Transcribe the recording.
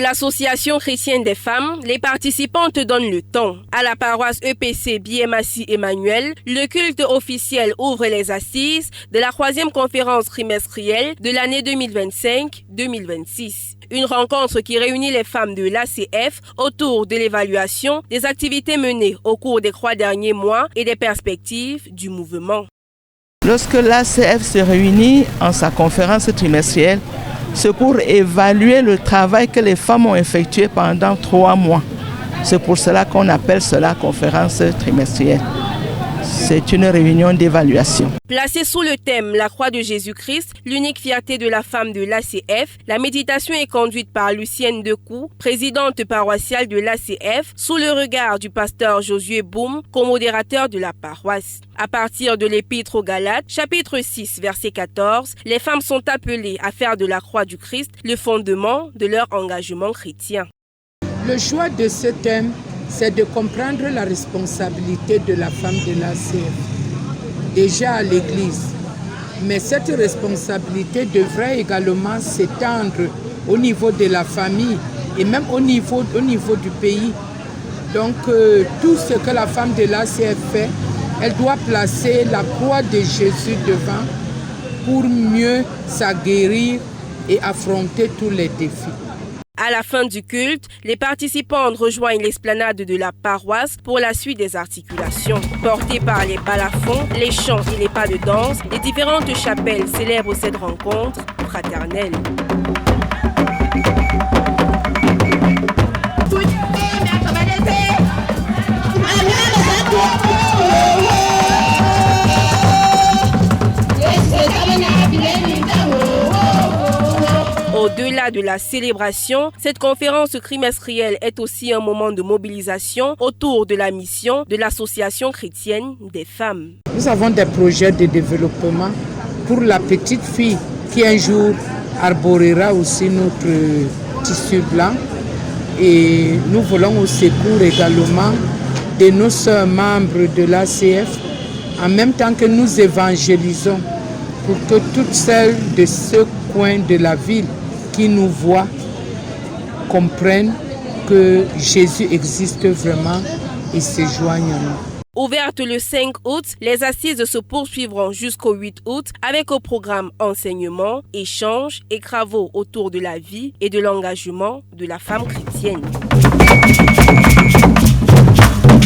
l'Association chrétienne des femmes, les participantes donnent le ton. À la paroisse EPC Biémassi Emmanuel, le culte officiel ouvre les assises de la 3e conférence trimestrielle de l'année 2025-2026. Une rencontre qui réunit les femmes de l'ACF autour de l'évaluation des activités menées au cours des 3 derniers mois et des perspectives du mouvement. Lorsque l'ACF se réunit en sa conférence trimestrielle, c'est pour évaluer le travail que les femmes ont effectué pendant 3 mois. C'est pour cela qu'on appelle cela conférence trimestrielle. C'est une réunion d'évaluation. Placée sous le thème « La croix de Jésus-Christ, l'unique fierté de la femme de l'ACF », la méditation est conduite par Lucienne Decou, présidente paroissiale de l'ACF, sous le regard du pasteur Josué Boum, co-modérateur de la paroisse. À partir de l'Épître aux Galates, chapitre 6, verset 14, les femmes sont appelées à faire de la croix du Christ le fondement de leur engagement chrétien. Le choix de ce thème, c'est de comprendre la responsabilité de la femme de l'ACF, déjà à l'Église. Mais cette responsabilité devrait également s'étendre au niveau de la famille et même au niveau du pays. Donc tout ce que la femme de l'ACF fait, elle doit placer la croix de Jésus devant pour mieux s'aguerrir et affronter tous les défis. À la fin du culte, les participants rejoignent l'esplanade de la paroisse pour la suite des articulations. Portées par les balafons, les chants et les pas de danse, les différentes chapelles célèbrent cette rencontre fraternelle. Au-delà de la célébration, cette conférence trimestrielle est aussi un moment de mobilisation autour de la mission de l'Association chrétienne des femmes. Nous avons des projets de développement pour la petite fille qui un jour arborera aussi notre tissu blanc. Et nous voulons au secours également de nos sœurs membres de l'ACF, en même temps que nous évangélisons pour que toutes celles de ce coin de la ville qui nous voient comprennent que Jésus existe vraiment et se joignent à nous. Ouvertes le 5 août, les assises se poursuivront jusqu'au 8 août avec au programme enseignement, échanges et travaux autour de la vie et de l'engagement de la femme chrétienne.